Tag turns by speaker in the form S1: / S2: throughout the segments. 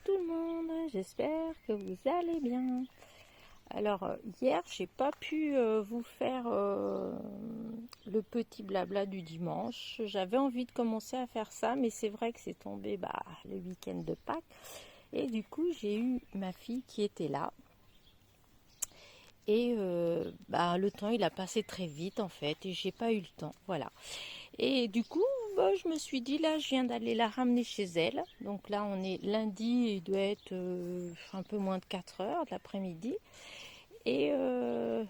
S1: tout le monde, j'espère que vous allez bien. Alors hier j'ai pas pu vous faire le petit blabla du dimanche. J'avais envie de commencer à faire ça, mais c'est vrai que c'est tombé le week-end de Pâques. Et du coup j'ai eu ma fille qui était là. Et le temps il a passé très vite en fait et j'ai pas eu le temps, voilà. Et du coup je me suis dit là je viens d'aller la ramener chez elle. Donc là on est lundi, il doit être un peu moins de 4 heures de l'après-midi. Et je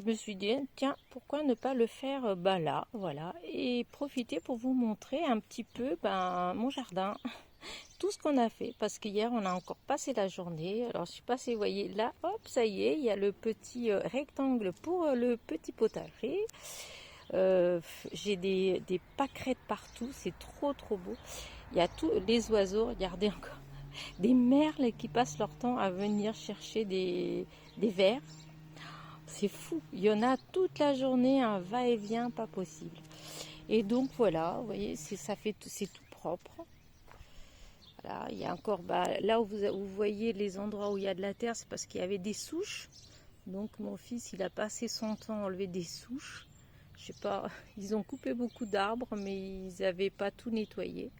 S1: me suis dit tiens pourquoi ne pas le faire là, voilà. Et profiter pour vous montrer un petit peu mon jardin. Tout ce qu'on a fait, parce qu'hier on a encore passé la journée. Alors je sais pas si vous voyez là, hop, ça y est, il y a le petit rectangle pour le petit potager. J'ai des pâquerettes partout, c'est trop beau. Il y a tous les oiseaux, regardez encore, des merles qui passent leur temps à venir chercher des vers. C'est fou, il y en a toute la journée, un va-et-vient pas possible. Et donc voilà, vous voyez, c'est tout propre. Voilà, il y a encore, là où vous voyez les endroits où il y a de la terre, c'est parce qu'il y avait des souches. Donc mon fils, il a passé son temps à enlever des souches. Je sais pas, ils ont coupé beaucoup d'arbres, mais ils n'avaient pas tout nettoyé.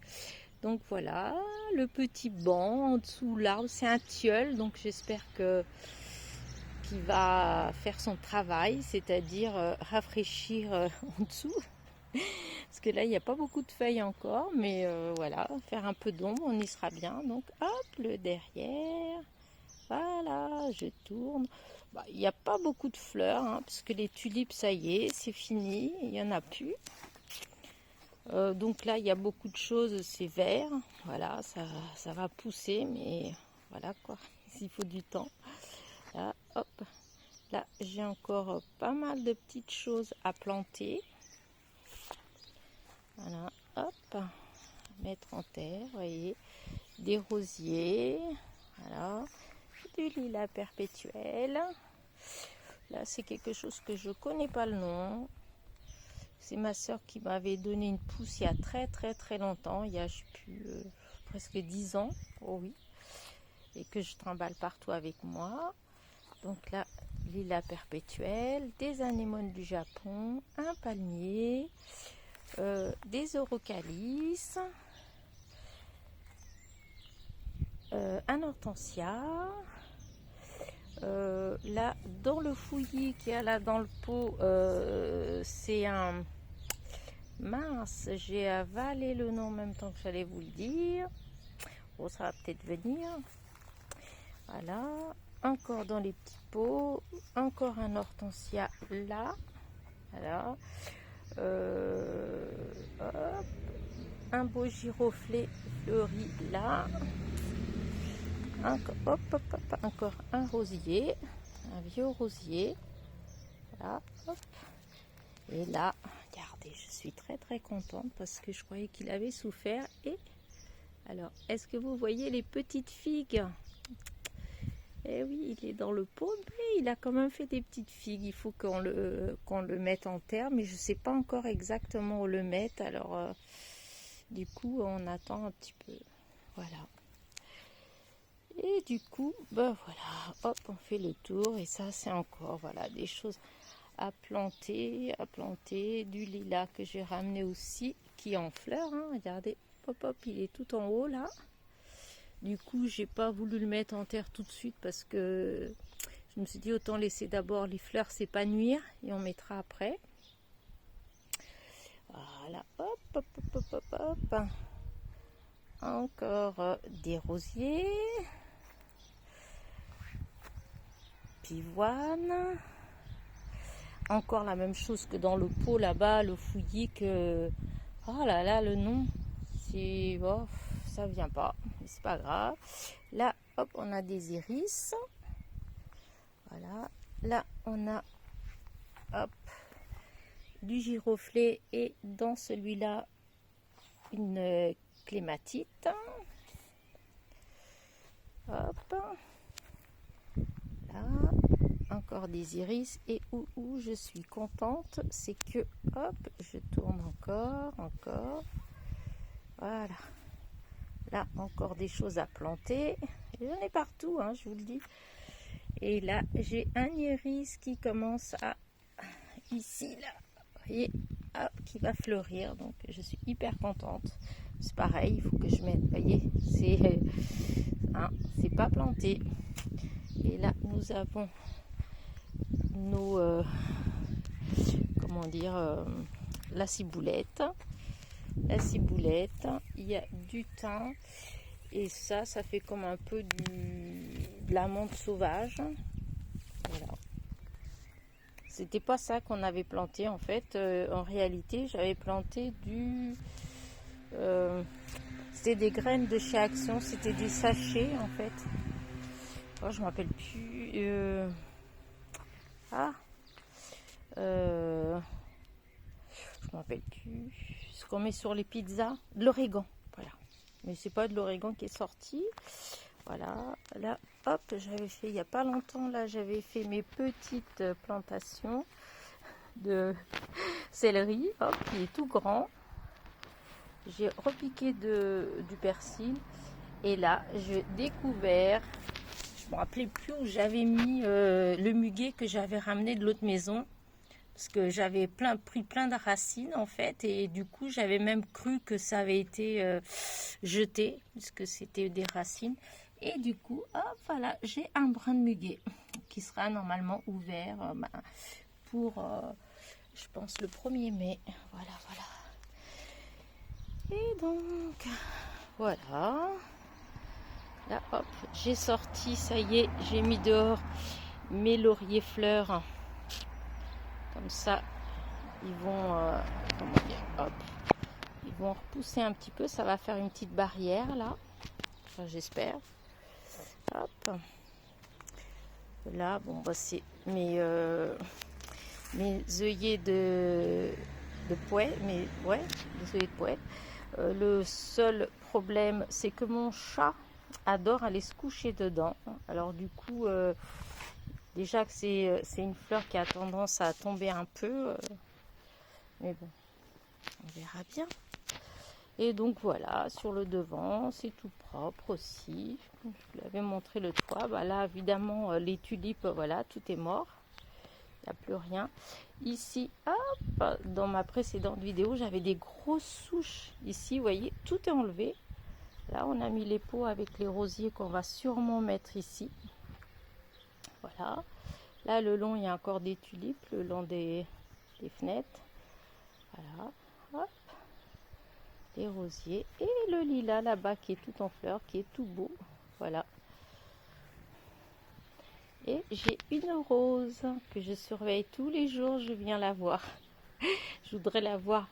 S1: Donc voilà, le petit banc en dessous l'arbre, c'est un tilleul, donc j'espère qu'il va faire son travail, c'est-à-dire rafraîchir en dessous. Parce que là, il n'y a pas beaucoup de feuilles encore, mais voilà, faire un peu d'ombre, on y sera bien. Donc, hop, le derrière. Voilà, je tourne. Il n'y a pas beaucoup de fleurs, parce que les tulipes, ça y est, c'est fini, il n'y en a plus. Donc là, il y a beaucoup de choses, c'est vert. Voilà, ça va pousser, mais voilà quoi, il faut du temps. Là, hop, là, j'ai encore pas mal de petites choses à planter. Voilà, hop, mettre en terre, vous voyez, des rosiers, voilà, du lilas perpétuel. Là, c'est quelque chose que je connais pas le nom. C'est ma soeur qui m'avait donné une pousse il y a très longtemps, il y a je sais plus, presque 10 ans, oh oui, et que je trimballe partout avec moi. Donc là, lilas perpétuel, des anémones du Japon, un palmier, des eurocalices, un hortensia. Là, dans le fouillis qu'il y a là dans le pot, c'est un... Mince, j'ai avalé le nom en même temps que j'allais vous le dire. Bon, ça va peut-être venir. Voilà. Encore dans les petits pots. Encore un hortensia là. Voilà. Hop. Un beau giroflée fleuri là. Encore un rosier, un vieux rosier. Voilà, hop. Et là, regardez, je suis très contente parce que je croyais qu'il avait souffert. Et alors, est-ce que vous voyez les petites figues? Eh oui, il est dans le pot, mais il a quand même fait des petites figues. Il faut qu'on le mette en terre, mais je ne sais pas encore exactement où le mettre. Alors, du coup, on attend un petit peu. Voilà. Et du coup, voilà, hop, on fait le tour. Et ça, c'est encore, voilà, des choses à planter, du lilas que j'ai ramené aussi, qui est en fleurs, regardez, hop, il est tout en haut là. Du coup, j'ai pas voulu le mettre en terre tout de suite parce que je me suis dit autant laisser d'abord les fleurs s'épanouir et on mettra après. Voilà, hop. Encore des rosiers, pivoine. Encore la même chose que dans le pot là-bas, le fouillis que... Oh là là, le nom, c'est... Oh, ça vient pas, mais c'est pas grave. Là, hop, on a des iris. Voilà. Là, on a, hop, du giroflée et dans celui-là, une clématite. Hop. Là. Encore des iris et où je suis contente, c'est que hop, je tourne encore, voilà. Là, encore des choses à planter. J'en ai partout, hein, je vous le dis. Et là, j'ai un iris qui commence à... Ici, là, vous voyez, hop, qui va fleurir. Donc, je suis hyper contente. C'est pareil, il faut que je mette, vous voyez, c'est pas planté. Et là, nous avons nos... comment dire, la ciboulette. La ciboulette, il y a du thym. Et ça fait comme un peu de la menthe sauvage. Voilà. C'était pas ça qu'on avait planté en fait. En réalité, j'avais planté c'était des graines de chez Action. C'était des sachets en fait. Oh, je ne me rappelle plus. Je me rappelle plus. Ce qu'on met sur les pizzas. De l'origan. Voilà. Mais c'est pas de l'origan qui est sorti. Voilà. Là, hop, j'avais fait il n'y a pas longtemps. Là, j'avais fait mes petites plantations de céleri. Hop, il est tout grand. J'ai repiqué du persil. Et là, j'ai découvert... Je ne me rappelais plus où j'avais mis le muguet que j'avais ramené de l'autre maison. Parce que j'avais pris plein de racines en fait. Et du coup, j'avais même cru que ça avait été jeté. Puisque c'était des racines. Et du coup, hop, voilà, j'ai un brin de muguet. Qui sera normalement ouvert pour, je pense, le 1er mai. Voilà, voilà. Et donc, voilà. Là, hop, j'ai sorti, ça y est, j'ai mis dehors mes lauriers fleurs. Comme ça, ils vont, comment dire, hop, ils vont repousser un petit peu. Ça va faire une petite barrière là, enfin, j'espère. Hop. Là, bon, bah, c'est mes œillets de poêle, des œillets de poêle. Le seul problème, c'est que mon chat adore aller se coucher dedans. Alors du coup, déjà que c'est une fleur qui a tendance à tomber un peu, mais bon, on verra bien. Et donc voilà, sur le devant, c'est tout propre aussi. Je vous l'avais montré le toit. Bah là, évidemment, les tulipes, voilà, tout est mort. Il n'y a plus rien. Ici, hop, dans ma précédente vidéo, j'avais des grosses souches. Ici, vous voyez, tout est enlevé. Là, on a mis les pots avec les rosiers qu'on va sûrement mettre ici. Voilà. Là, le long, il y a encore des tulipes, le long des fenêtres. Voilà. Hop. Les rosiers. Et le lilas, là-bas, qui est tout en fleurs, qui est tout beau. Voilà. Et j'ai une rose que je surveille tous les jours. Je viens la voir. Je voudrais la voir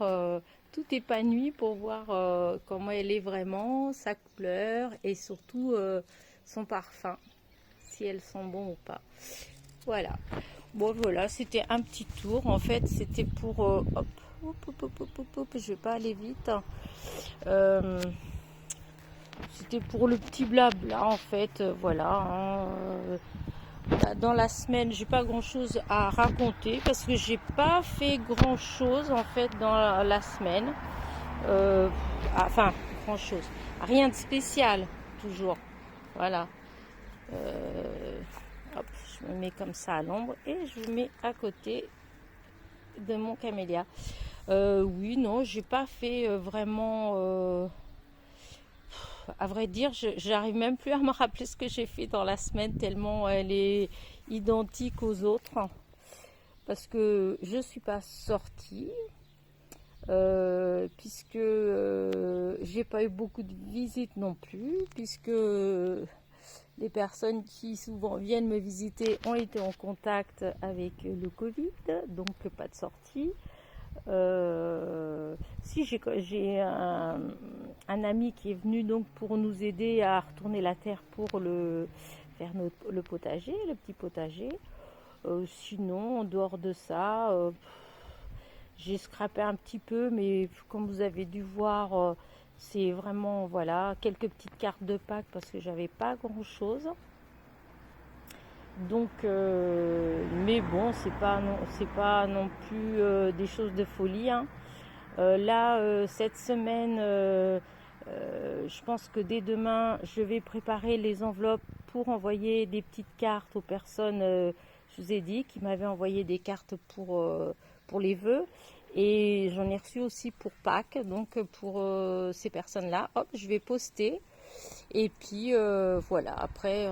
S1: tout épanouie pour voir comment elle est vraiment, sa couleur et surtout son parfum, si elles sont bons ou pas. Voilà. Bon voilà, c'était un petit tour. En fait, c'était pour... je vais pas aller vite. C'était pour le petit blabla en fait. Voilà. Dans la semaine, j'ai pas grand chose à raconter parce que j'ai pas fait grand chose en fait dans la semaine. Enfin, grand chose. Rien de spécial, toujours. Voilà. Hop, je me mets comme ça à l'ombre et je me mets à côté de mon camélia. Oui, non, j'ai pas fait vraiment. À vrai dire, j'arrive même plus à me rappeler ce que j'ai fait dans la semaine tellement elle est identique aux autres. Parce que je suis pas sortie, puisque j'ai pas eu beaucoup de visites non plus, puisque les personnes qui souvent viennent me visiter ont été en contact avec le Covid, donc pas de sortie. Si j'ai un ami qui est venu donc pour nous aider à retourner la terre pour faire le potager, le petit potager. Sinon, en dehors de ça, j'ai scrapé un petit peu, mais comme vous avez dû voir, c'est vraiment voilà quelques petites cartes de Pâques parce que j'avais pas grand chose. Donc, mais bon, c'est pas non plus des choses de folie. Hein. Là, cette semaine, Je pense que dès demain, je vais préparer les enveloppes pour envoyer des petites cartes aux personnes, je vous ai dit, qui m'avaient envoyé des cartes pour les vœux. Et j'en ai reçu aussi pour Pâques, donc pour ces personnes-là. Hop, je vais poster. Et puis voilà, après,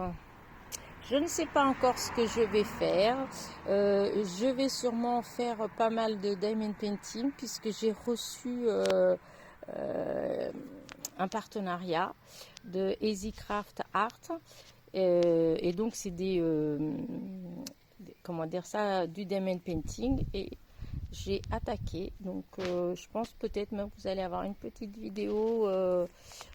S1: je ne sais pas encore ce que je vais faire. Je vais sûrement faire pas mal de diamond painting puisque j'ai reçu un partenariat de Easy Craft Art. Et donc c'est comment dire ça, du diamond painting. Et j'ai attaqué, donc je pense peut-être même que vous allez avoir une petite vidéo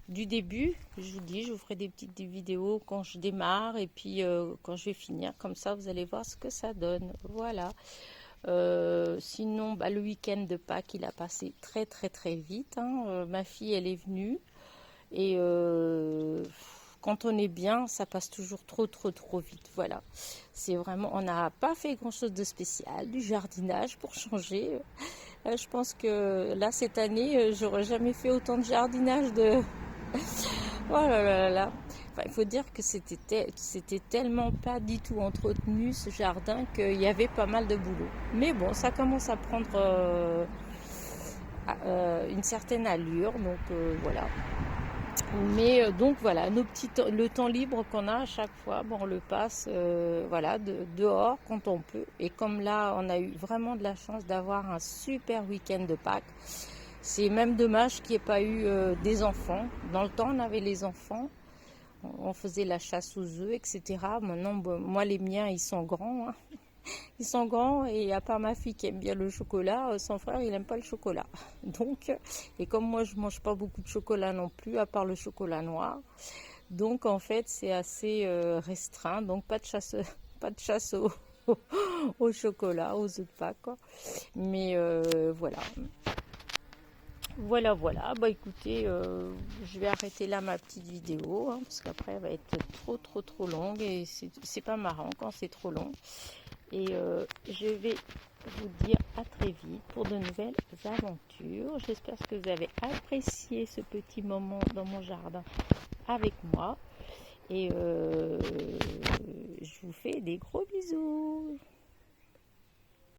S1: du début. Je vous dis, je vous ferai des petites vidéos quand je démarre et puis quand je vais finir, comme ça vous allez voir ce que ça donne. Voilà. Sinon, le week-end de Pâques il a passé très très très vite, hein. Ma fille elle est venue et quand on est bien, ça passe toujours trop vite. Voilà, c'est vraiment, on n'a pas fait grand chose de spécial, du jardinage pour changer. Je pense que là cette année, j'aurais jamais fait autant de jardinage de. Oh là là là là. Enfin, il faut dire que c'était tellement pas du tout entretenu ce jardin qu'il y avait pas mal de boulot. Mais bon, ça commence à prendre une certaine allure, donc voilà. Mais donc voilà, le temps libre qu'on a à chaque fois, bon, on le passe voilà, dehors quand on peut. Et comme là, on a eu vraiment de la chance d'avoir un super week-end de Pâques. C'est même dommage qu'il n'y ait pas eu des enfants. Dans le temps, on avait les enfants, on faisait la chasse aux œufs, etc. Maintenant, bon, moi, les miens, ils sont grands, hein. Ils sont grands et à part ma fille qui aime bien le chocolat, son frère il n'aime pas le chocolat. Donc, et comme moi je mange pas beaucoup de chocolat non plus, à part le chocolat noir. Donc en fait c'est assez restreint. Donc pas de chasse, pas de chasse au chocolat, aux œufs de Pâques, quoi. Mais voilà. Voilà. Bah écoutez, je vais arrêter là ma petite vidéo, hein, parce qu'après elle va être trop longue et c'est pas marrant quand c'est trop long. Et je vais vous dire à très vite pour de nouvelles aventures. J'espère que vous avez apprécié ce petit moment dans mon jardin avec moi. Et je vous fais des gros bisous.